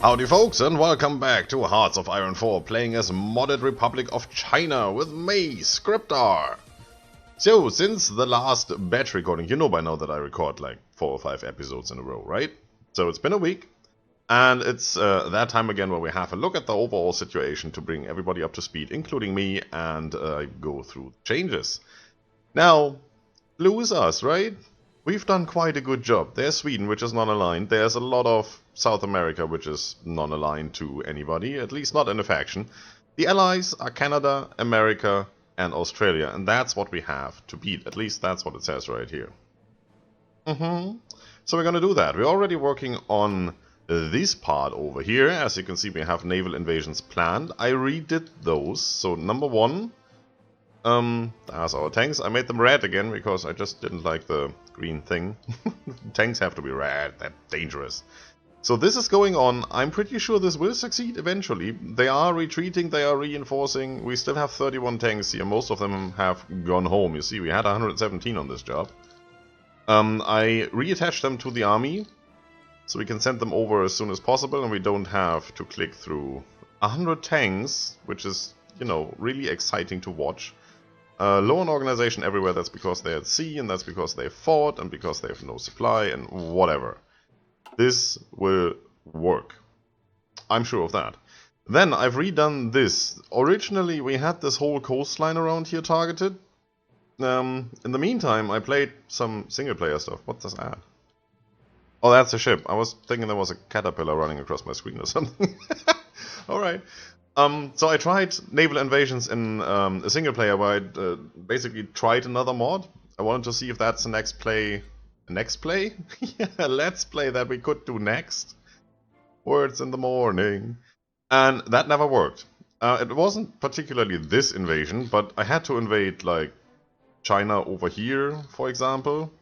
Howdy folks, and welcome back to Hearts of Iron 4, playing as modded Republic of China with me, Scryptar. So, since the last batch recording, you know by now that I record like 4 or 5 episodes in a row, right? So it's been a week, and it's that time again where we have a look at the overall situation to bring everybody up to speed, including me, and go through changes. Now, blue is us, right? We've done quite a good job. There's Sweden, which is non-aligned. There's a lot of South America, which is non-aligned to anybody, at least not in a faction. The allies are Canada, America, and Australia, and that's what we have to beat. At least that's what it says right here. So we're gonna do that. We're already working on this part over here. As you can see, we have naval invasions planned. I redid those. So number 1, there's our tanks. I made them red again because I just didn't like the green thing. Tanks have to be red, that's dangerous. So this is going on. I'm pretty sure this will succeed eventually. They are retreating, they are reinforcing. We still have 31 tanks here. Most of them have gone home. You see, we had 117 on this job. I reattached them to the army, so we can send them over as soon as possible, and we don't have to click through 100 tanks, which is, you know, really exciting to watch. Low on organization everywhere. That's because they're at sea, and that's because they fought, and because they have no supply, and whatever. This will work. I'm sure of that. Then I've redone this. Originally we had this whole coastline around here targeted. In the meantime I played some single player stuff. What's this ad? Oh, that's a ship. I was thinking there was a caterpillar running across my screen or something. Alright. So I tried naval invasions in a single player where I basically tried another mod. I wanted to see if that's the next play. Next play? Yeah, let's play that we could do next. Words in the morning. And that never worked. It wasn't particularly this invasion, but I had to invade like China over here, for example.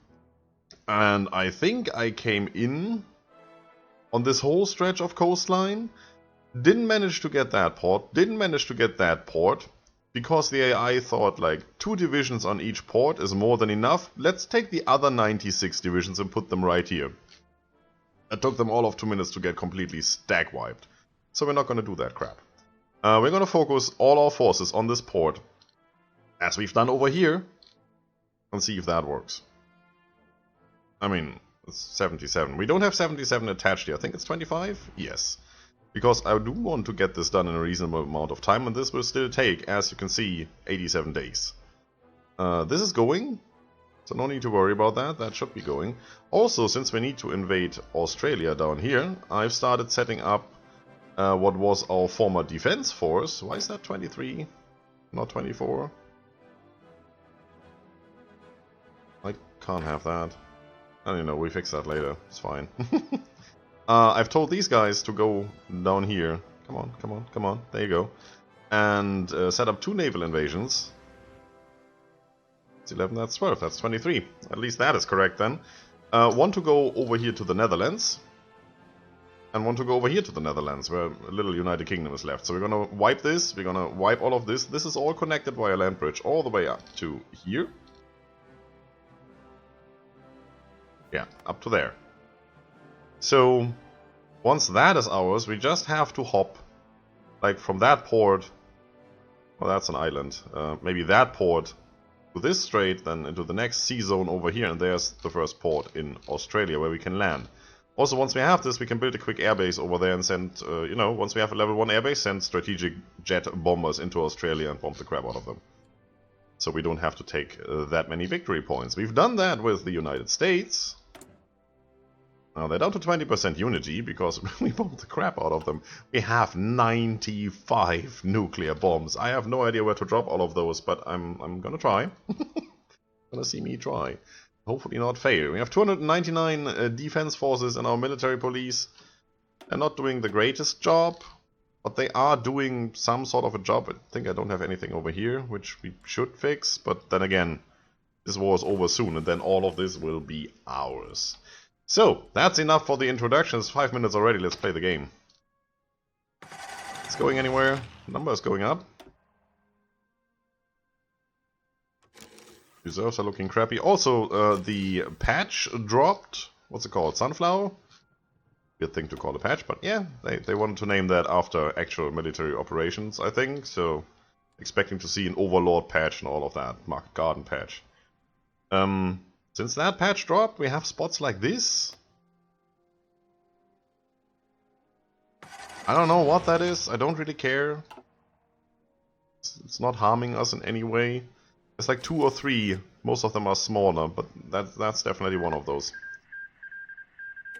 And I think I came in on this whole stretch of coastline. Didn't manage to get that port, didn't manage to get that port, because the AI thought like 2 divisions on each port is more than enough. Let's take the other 96 divisions and put them right here. It took them all of 2 minutes to get completely stack wiped. So we're not going to do that crap. We're going to focus all our forces on this port, as we've done over here, and see if that works. I mean, it's 77. We don't have 77 attached here. I think it's 25? Yes. Because I do want to get this done in a reasonable amount of time, and this will still take, as you can see, 87 days. This is going, so no need to worry about that, that should be going. Also, since we need to invade Australia down here, I've started setting up what was our former defense force. Why is that 23, not 24? I can't have that. I don't know, we fix that later, it's fine. I've told these guys to go down here. Come on, come on, come on. There you go. And set up 2 naval invasions. That's 11, that's 12, that's 23. At least that is correct then. One to go over here to the Netherlands. And one to go over here to the Netherlands, where a little United Kingdom is left. So we're gonna wipe this, we're gonna wipe all of this. This is all connected via land bridge all the way up to here. Yeah, up to there. So, once that is ours, we just have to hop, like from that port, well that's an island, maybe that port to this strait, then into the next sea zone over here, and there's the first port in Australia where we can land. Also, once we have this, we can build a quick airbase over there and send, you know, once we have a level 1 airbase, send strategic jet bombers into Australia and bomb the crap out of them. So we don't have to take that many victory points. We've done that with the United States. Now they're down to 20% unity because we bombed the crap out of them. We have 95 nuclear bombs. I have no idea where to drop all of those, but I'm gonna try. Gonna see me try. Hopefully not fail. We have 299 defense forces in our military police. They're not doing the greatest job, but they are doing some sort of a job. I think I don't have anything over here, which we should fix, but then again, this war is over soon, and then all of this will be ours. So, that's enough for the introduction. It's 5 minutes already, let's play the game. It's going anywhere. Number is going up. Reserves are looking crappy. Also, the patch dropped. What's it called? Sunflower? weird thing to call a patch, but yeah, they wanted to name that after actual military operations, I think, so expecting to see an Overlord patch and all of that, Market Garden patch. Since that patch dropped, we have spots like this. I don't know what that is, I don't really care. It's not harming us in any way. There's like 2 or 3, most of them are smaller, but that's definitely one of those.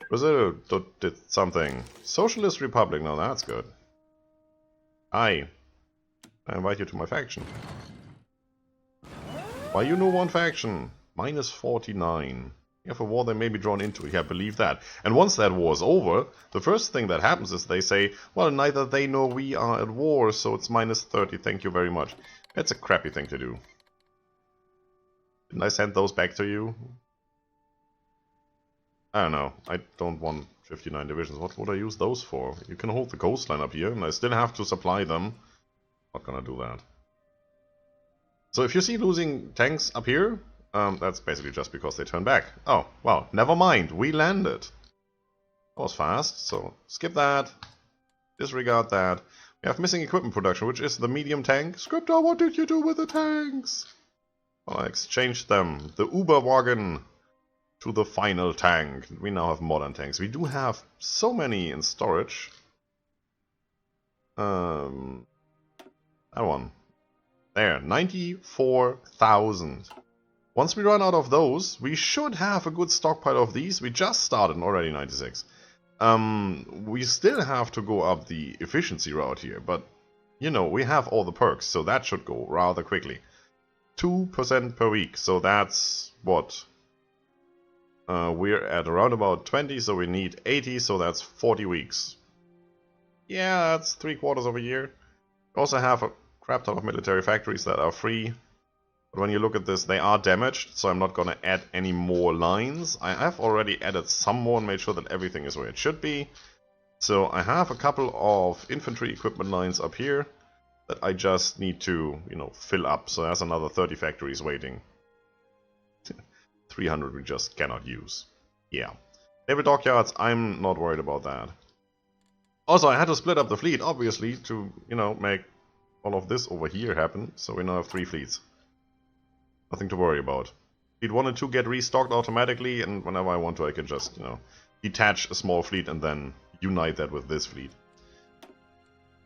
Brazil did something. Socialist Republic, now that's good. Hi. I invite you to my faction. Why you know one faction? Minus 49. You have a war they may be drawn into, yeah, believe that. And once that war is over, the first thing that happens is they say, well, neither they nor we are at war, so it's minus 30, thank you very much. That's a crappy thing to do. Didn't I send those back to you? I don't know, I don't want 59 divisions. What would I use those for? You can hold the coastline up here, and I still have to supply them. Not gonna do that. So if you see losing tanks up here, that's basically just because they turn back. Oh, well, never mind, we landed. That was fast, so skip that. Disregard that. We have missing equipment production, which is the medium tank. Scryptar, what did you do with the tanks? Well, I exchanged them. The Uber wagon to the final tank. We now have modern tanks. We do have so many in storage. That one. There, 94,000. Once we run out of those, we should have a good stockpile of these. We just started already 96. We still have to go up the efficiency route here, but you know, we have all the perks, so that should go rather quickly. 2% per week, so that's what? We're at around about 20, so we need 80, so that's 40 weeks. Yeah, that's 3/4 of a year. We also have a crap ton of military factories that are free. But when you look at this, they are damaged, so I'm not going to add any more lines. I have already added some more and made sure that everything is where it should be. So I have a couple of infantry equipment lines up here that I just need to, you know, fill up. So there's another 30 factories waiting. 300 we just cannot use. Yeah. Naval dockyards, I'm not worried about that. Also, I had to split up the fleet, obviously, to, you know, make all of this over here happen. So we now have 3 fleets. Nothing to worry about. Fleet 1 and 2 get restocked automatically, and whenever I want to, I can just, you know, detach a small fleet and then unite that with this fleet.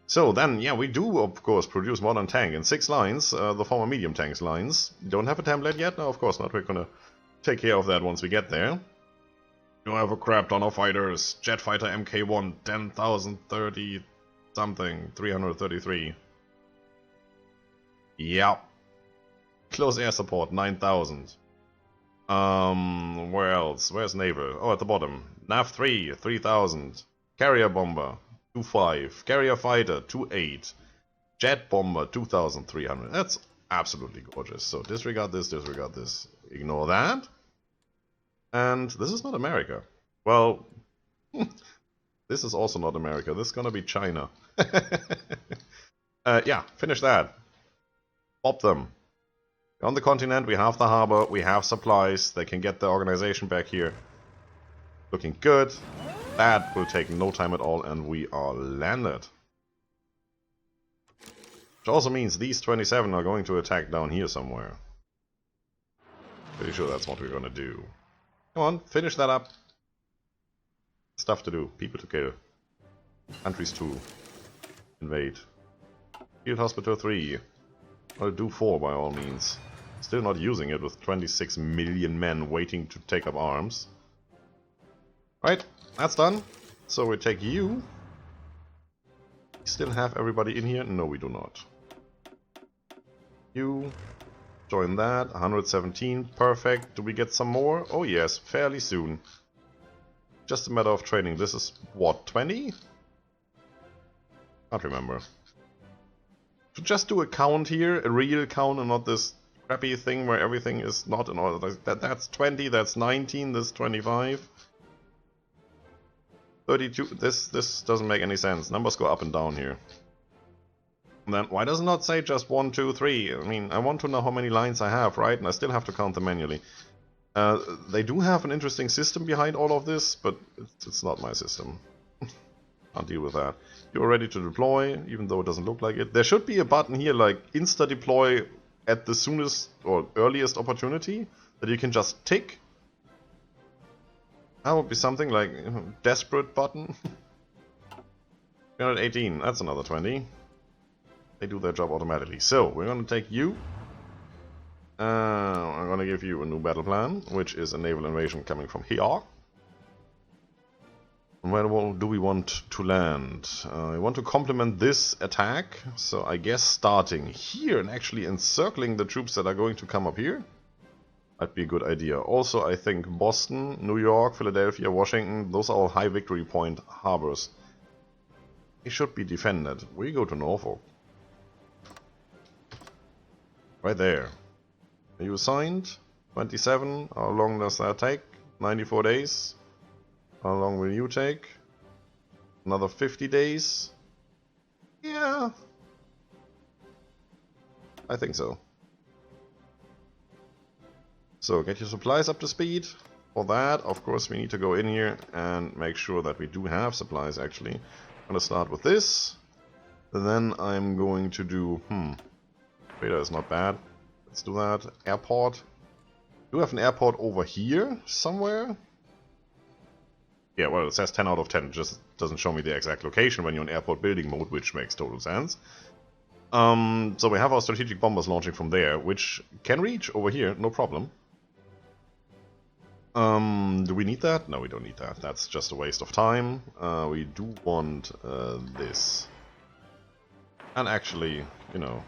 So then, yeah, we do, of course, produce modern tank in 6 lines, the former medium tanks lines. Don't have a template yet? No, of course not. We're gonna take care of that once we get there. You have a crap ton of fighters. Jet fighter MK1, 10,030 something, 333. Yeah. Close air support, 9,000. Where else? Where's naval? Oh, at the bottom. Nav 3, 3,000. Carrier bomber, 2.5. Carrier fighter, 2.8. Jet bomber, 2,300. That's absolutely gorgeous. So disregard this, disregard this. Ignore that. And this is not America. Well, this is also not America. This is gonna be China. Yeah, finish that. Pop them. On the continent, we have the harbor, we have supplies, they can get the organization back here. Looking good. That will take no time at all, and we are landed. Which also means these 27 are going to attack down here somewhere. Pretty sure that's what we're gonna do. Come on, finish that up. Stuff to do, people to kill. Countries to invade. Field Hospital 3. I'll do 4 by all means. Still not using it with 26 million men waiting to take up arms. Right, that's done. So we take you. We still have everybody in here? No, we do not. You. Join that. 117. Perfect. Do we get some more? Oh yes, fairly soon. Just a matter of training. This is what, 20? Can't remember. Should just do a count here, a real count, and not this crappy thing where everything is not in order. That's 20, that's 19, this 25. 32, this doesn't make any sense. Numbers go up and down here. And then, why does it not say just 1, 2, 3? I mean, I want to know how many lines I have, right? And I still have to count them manually. They do have an interesting system behind all of this, but it's not my system. Can't deal with that. You're ready to deploy, even though it doesn't look like it. There should be a button here like insta-deploy at the soonest or earliest opportunity that you can just tick. That would be something like desperate button. 318, that's another 20. They do their job automatically. So, we're going to take you. I'm going to give you a new battle plan, which is a naval invasion coming from here. And where do we want to land? We want to complement this attack, so I guess starting here and actually encircling the troops that are going to come up here might be a good idea. Also, I think Boston, New York, Philadelphia, Washington, those are all high victory point harbors. They should be defended. We go to Norfolk. Right there. Are you assigned? 27. How long does that take? 94 days. How long will you take? Another 50 days? Yeah. I think so. So, get your supplies up to speed. For that, of course, we need to go in here and make sure that we do have supplies, actually. I'm gonna start with this. Then I'm going to do... Radar is not bad. Let's do that. Airport. Do we have an airport over here somewhere? Yeah, well, it says 10 out of 10. It just doesn't show me the exact location when you're in airport building mode, which makes total sense. So we have our strategic bombers launching from there, which can reach over here, no problem. Do we need that? No, we don't need that. That's just a waste of time. We do want this. And actually, you know,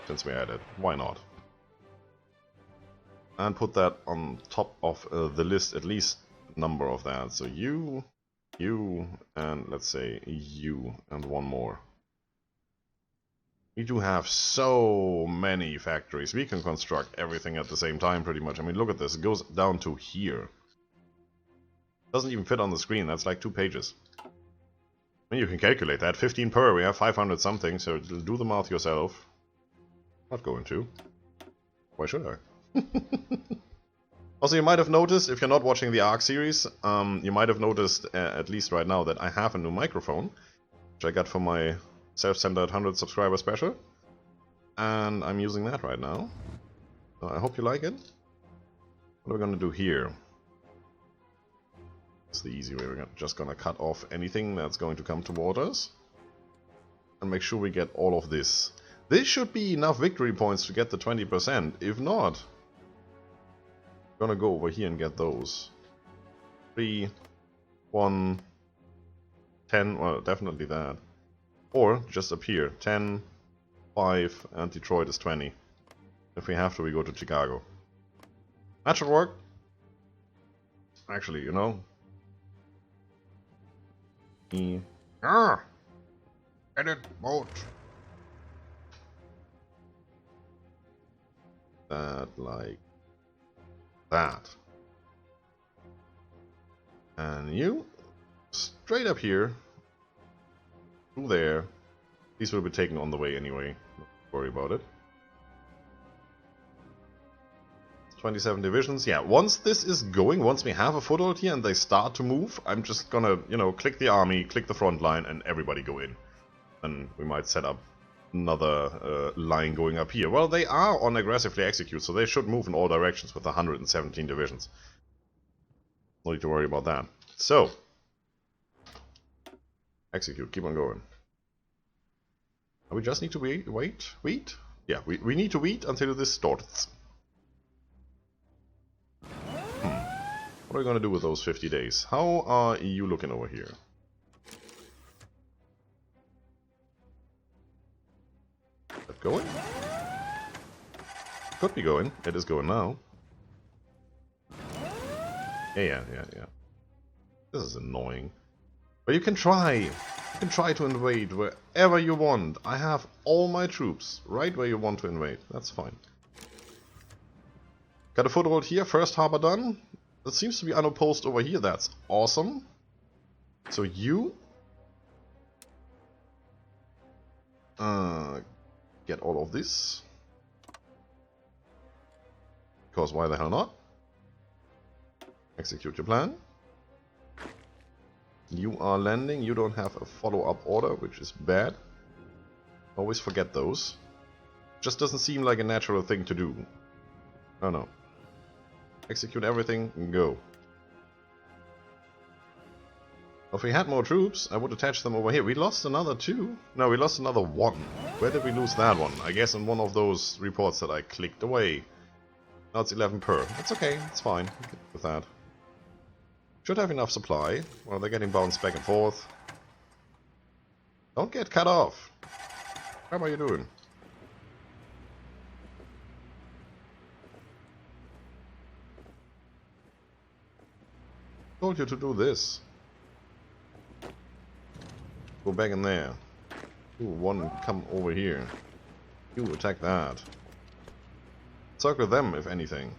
since we had it, why not? And put that on top of the list, at least number of that. So you, and let's say you, and one more. We do have so many factories. We can construct everything at the same time pretty much. I mean, look at this. It goes down to here. Doesn't even fit on the screen. That's like 2 pages. I mean, you can calculate that. 15 per. We have 500 something, so do the math yourself. Not going to. Why should I? Also, you might have noticed, if you're not watching the ARC series, you might have noticed, at least right now, that I have a new microphone, which I got for my self-centered 100 subscriber special. And I'm using that right now. So I hope you like it. What are we going to do here? It's the easy way. We're just going to cut off anything that's going to come toward us. And make sure we get all of this. This should be enough victory points to get the 20%. If not, I'm gonna go over here and get those. 3, 1, 10, well, definitely that. Or just up here, 10, 5, and Detroit is 20. If we have to, we go to Chicago. That should work. Actually, you know. Edit mode. That like that. And you straight up here through there. These will be taken on the way anyway. Don't worry about it. 27 divisions. Yeah, once this is going, once we have a foothold here and they start to move, I'm just gonna, you know, click the army, click the front line, and everybody go in. And we might set up another line going up here. Well, they are on aggressively execute, so they should move in all directions with 117 divisions. No need to worry about that. So, execute, keep on going. We just need to wait? Yeah, we need to wait until this starts. What are we going to do with those 50 days? How are you looking over here? Is that going? Could be going. It is going now. Yeah. This is annoying. But you can try. You can try to invade wherever you want. I have all my troops right where you want to invade. That's fine. Got a foothold here. First harbor done. That seems to be unopposed over here. That's awesome. So you get all of this. Because why the hell not? Execute your plan. You are landing. You don't have a follow-up order, which is bad. Always forget those. Just doesn't seem like a natural thing to do. Oh no. Execute everything and go. If we had more troops, I would attach them over here. We lost another 2? No, we lost another 1. Where did we lose that one? I guess in one of those reports that I clicked away. Now it's 11 per. That's okay, it's fine. I'm good with that. Should have enough supply. Well, they're getting bounced back and forth. Don't get cut off. How are you doing? Told you to do this. Go back in there. Ooh, one come over here. You attack that. Circle them, if anything.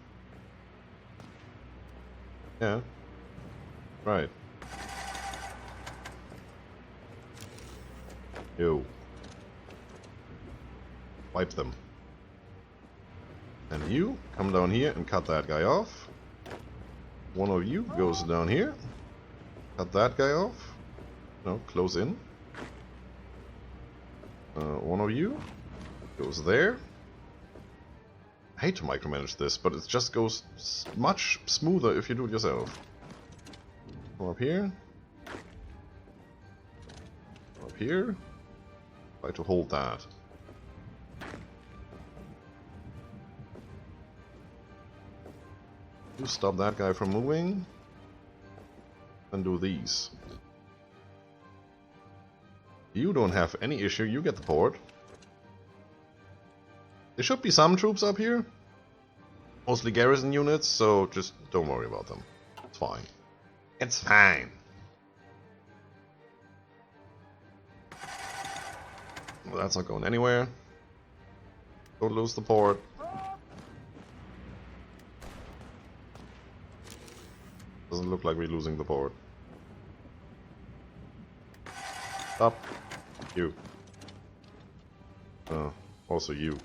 Yeah. Right. Yo. Wipe them. And you come down here and cut that guy off. One of you goes down here. Cut that guy off. No, close in. One of you goes there. I hate to micromanage this, but it just goes much smoother if you do it yourself. Come up here. Come up here. Try to hold that. You stop that guy from moving. And do these. You don't have any issue, you get the port. There should be some troops up here. Mostly garrison units, so just don't worry about them. It's fine. It's fine. Well, that's not going anywhere. Don't lose the port. Doesn't look like we're losing the port. Stop. You. Also you.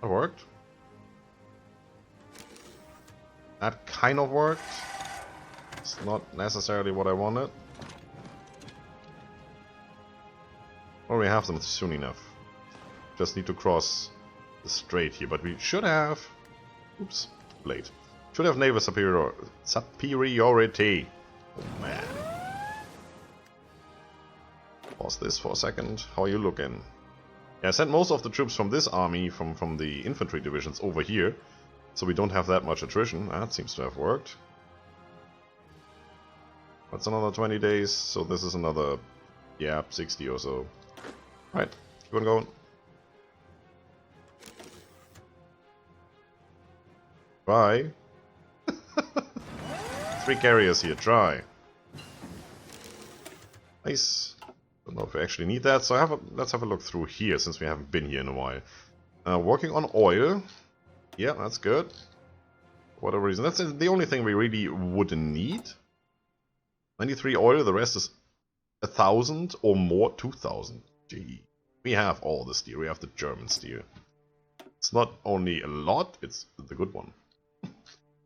That worked. That kind of worked. It's not necessarily what I wanted. Or we have them soon enough. Just need to cross the strait here, but we should have... Oops, late. Should have naval superiority. Oh man. Pause this for a second. How are you looking? Yeah, I sent most of the troops from this army, from the infantry divisions over here. So we don't have that much attrition. That seems to have worked. That's another 20 days, so this is another, yeah, 60 or so. Right, keep on going. Try. 3 carriers here, try. Nice. Don't know if we actually need that, so let's have a look through here, since we haven't been here in a while. Working on oil. Yeah, that's good. For whatever reason. That's the only thing we really wouldn't need. 93 oil, the rest is 1,000 or more. 2,000. Gee. We have all the steel. We have the German steel. It's not only a lot, it's the good one.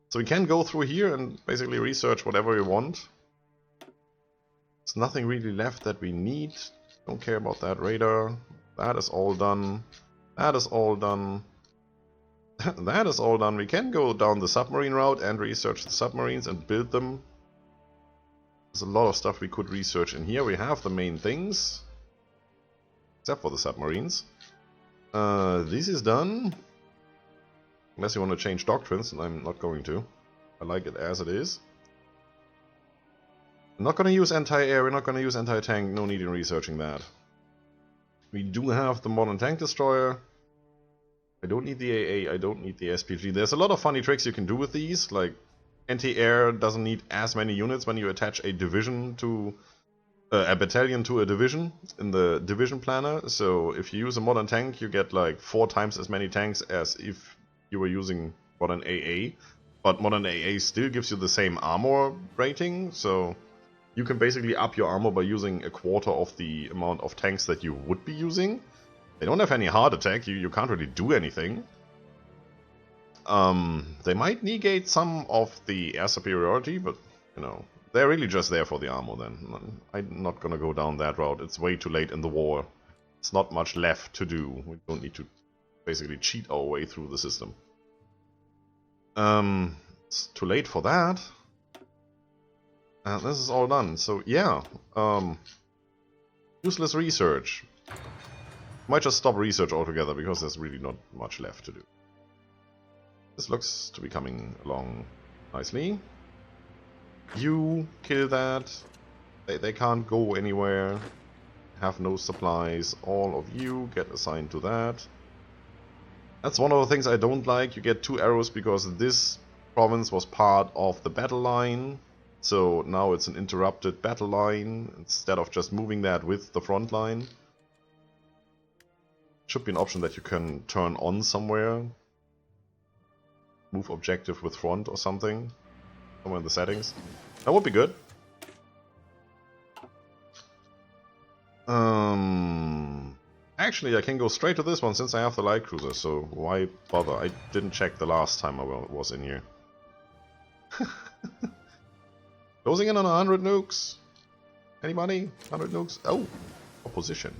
So we can go through here and basically research whatever we want. There's nothing really left that we need. Don't care about that radar. That is all done. That is all done. That is all done. We can go down the submarine route and research the submarines and build them. There's a lot of stuff we could research in here. We have the main things. Except for the submarines. This is done. Unless you want to change doctrines, and I'm not going to. I like it as it is. I'm not going to use anti-air, we're not going to use anti-tank, no need in researching that. We do have the modern tank destroyer. I don't need the AA, I don't need the SPG. There's a lot of funny tricks you can do with these, like anti-air doesn't need as many units when you attach a division to... a battalion to a division in the division planner. So if you use a modern tank, you get like 4 times as many tanks as if you were using modern AA. But modern AA still gives you the same armor rating, so you can basically up your armor by using a quarter of the amount of tanks that you would be using. They don't have any heart attack, you can't really do anything. They might negate some of the air superiority, but, you know, they're really just there for the armor then. I'm not gonna go down that route. It's way too late in the war. It's not much left to do. We don't need to basically cheat our way through the system. It's too late for that. And this is all done. So yeah, useless research. Might just stop research altogether because there's really not much left to do. This looks to be coming along nicely. You kill that. They can't go anywhere. Have no supplies. All of you get assigned to that. That's one of the things I don't like. You get 2 arrows because this province was part of the battle line. So now it's an interrupted battle line instead of just moving that with the front line. Should be an option that you can turn on somewhere. Move objective with front or something. Somewhere in the settings. That would be good. Actually, I can go straight to this one since I have the light cruiser, so why bother? I didn't check the last time I was in here. Closing in on 100 nukes. Anybody? 100 nukes? Oh, opposition.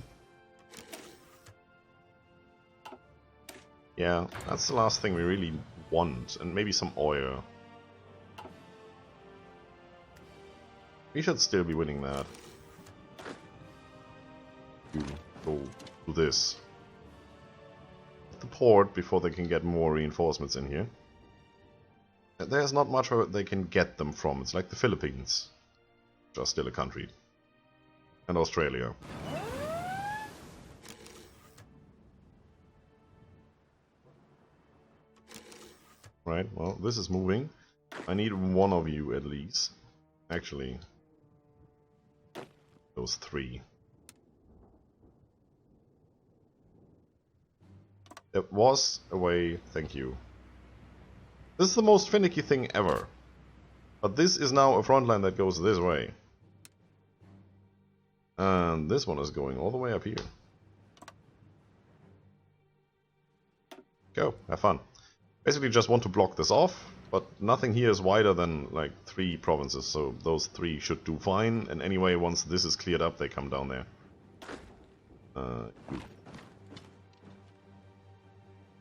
Yeah, that's the last thing we really want, and maybe some oil. We should still be winning that. You go do this. At the port before they can get more reinforcements in here. There's not much where they can get them from. It's like the Philippines, which are still a country. And Australia. Right, well, this is moving. I need one of you at least. Actually, those 3. There was a way, thank you. This is the most finicky thing ever. But this is now a front line that goes this way. And this one is going all the way up here. Go, have fun. Basically just want to block this off, but nothing here is wider than like 3 provinces, so those 3 should do fine. And anyway, once this is cleared up, they come down there.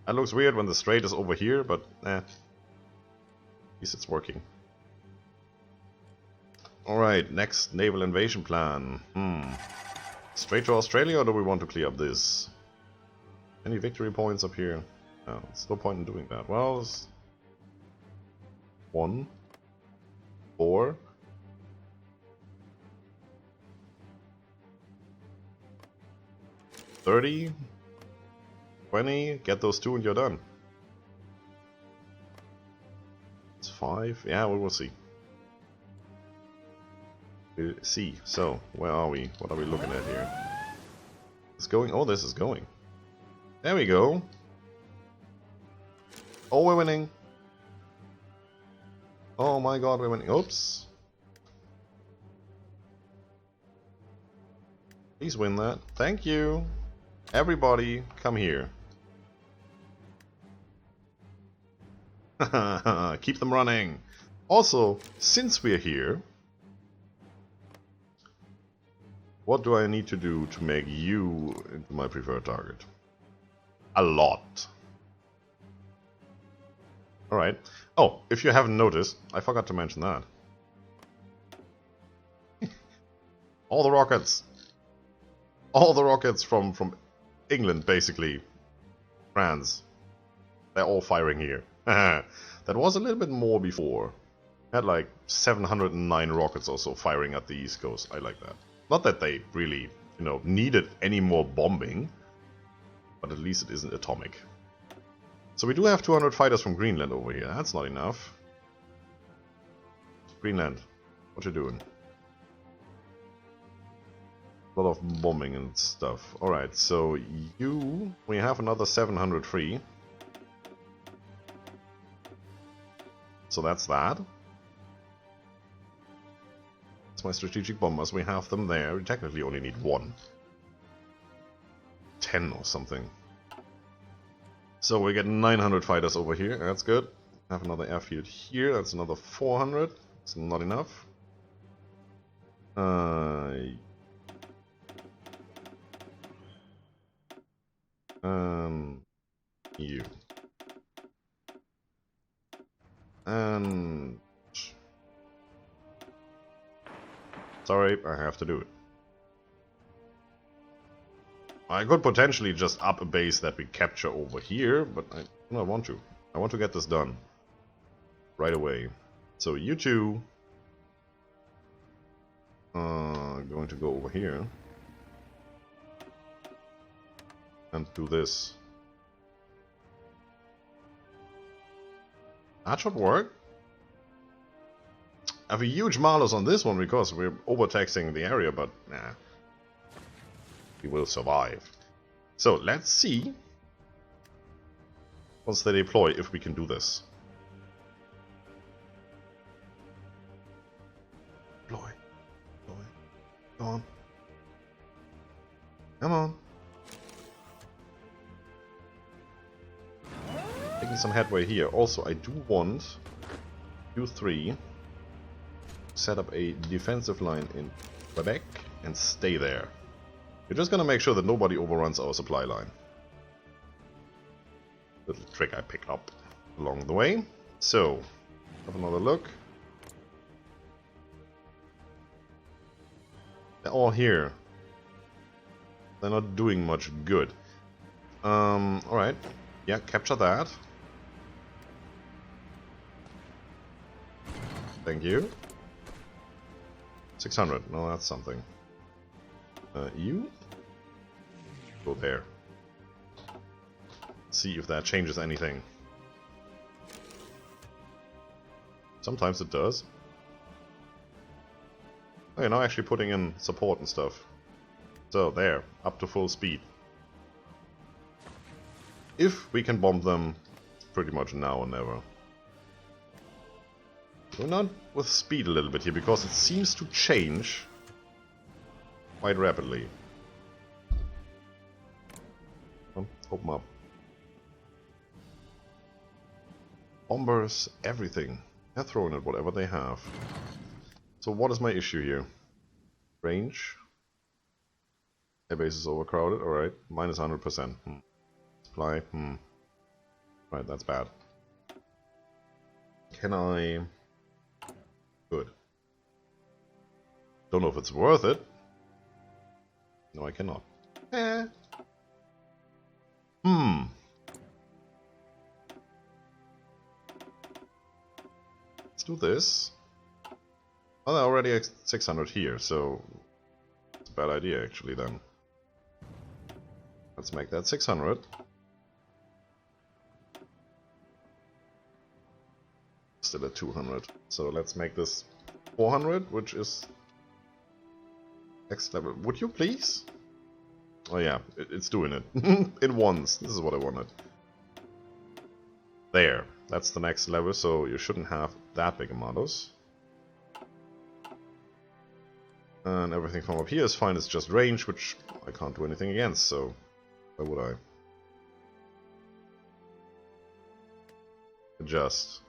That looks weird when the strait is over here, but at least it's working. Alright, next naval invasion plan. Straight to Australia, or do we want to clear up this? Any victory points up here? No, there's no point in doing that. Well, it's 1, 4. 30. 20, get those 2 and you're done. It's 5, yeah, we will see. We'll see. So, where are we? What are we looking at here? It's going, oh, this is going. There we go. Oh, we're winning. Oh my god, we're winning. Oops. Please win that. Thank you. Everybody, come here. Keep them running. Also, since we're here, what do I need to do to make you into my preferred target? A lot. Alright. Oh, if you haven't noticed, I forgot to mention that. All the rockets. All the rockets from England, basically. France. They're all firing here. That was a little bit more before. Had like 709 rockets or so firing at the East Coast. I like that. Not that they really, you know, needed any more bombing, but at least it isn't atomic. So we do have 200 fighters from Greenland over here. That's not enough. Greenland, what you doing? A lot of bombing and stuff. Alright, so you... we have another 700 free. So that's that. That's my strategic bombers. We have them there. We technically only need 1. 10 or something. So we get 900 fighters over here, that's good. Have another airfield here, that's another 400. It's not enough. You. And... sorry, I have to do it. I could potentially just up a base that we capture over here, but I do not want to. I want to get this done. Right away. So you two... going to go over here. And do this. That should work. I have a huge malus on this one because we're overtaxing the area, but nah. We will survive. So let's see once they deploy if we can do this. Deploy. Deploy. Go on. Come on. Making some headway here. Also, I do want you three to set up a defensive line in Quebec and stay there. We're just gonna make sure that nobody overruns our supply line. Little trick I picked up along the way. So, have another look. They're all here. They're not doing much good. Alright. Yeah, capture that. Thank you. 600. No, that's something. You? Go there. See if that changes anything. Sometimes it does. Oh, you're now actually putting in support and stuff. So, there. Up to full speed. If we can bomb them, pretty much now or never. We're not with speed a little bit here, because it seems to change quite rapidly. Open up. Bombers, everything. They're throwing at whatever they have. So what is my issue here? Range. Air base is overcrowded, alright. Minus 100%. Supply, Right, that's bad. Can I... good. Don't know if it's worth it. No, I cannot. Let's do this. Oh, they're already at 600 here, so it's a bad idea actually then. Let's make that 600. Still at 200. So let's make this 400, which is next level. Would you please? Oh yeah, it's doing it. It once. This is what I wanted. There. That's the next level, so you shouldn't have that big a modus. And everything from up here is fine, it's just range, which I can't do anything against, so why would I? Adjust.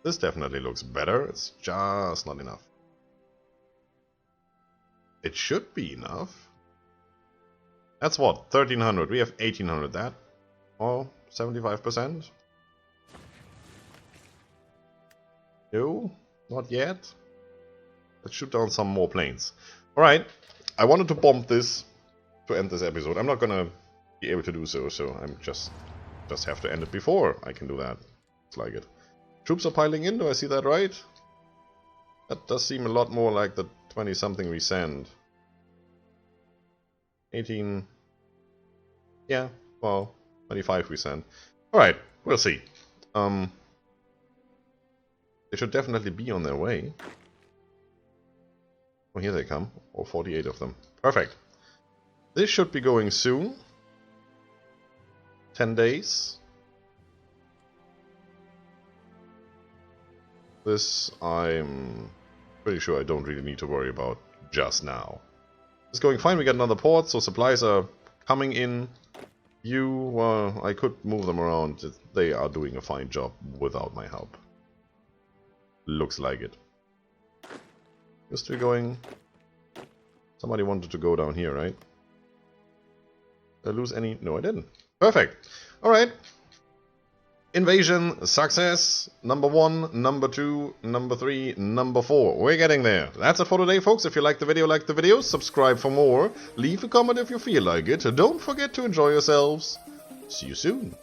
This definitely looks better, it's just not enough. It should be enough. That's what, 1300, we have 1800, that? Oh, 75%? No, not yet. Let's shoot down some more planes. Alright, I wanted to bomb this to end this episode. I'm not gonna be able to do so, so I'm just have to end it before I can do that. It's like it. Troops are piling in, do I see that right? That does seem a lot more like the 20-something we send. 18... yeah, well, 25 we send. Alright, we'll see. They should definitely be on their way. Oh, here they come. All 48 of them. Perfect. This should be going soon. 10 days. This I'm pretty sure I don't really need to worry about just now. It's going fine, we got another port, so supplies are coming in. You, well, I could move them around. They are doing a fine job without my help. Looks like it. You're still going. Somebody wanted to go down here, right? Did I lose any? No, I didn't. Perfect. Alright. Invasion success. Number 1, number 2, number 3, number 4. We're getting there. That's it for today, folks. If you like the video, subscribe for more. Leave a comment if you feel like it. Don't forget to enjoy yourselves. See you soon.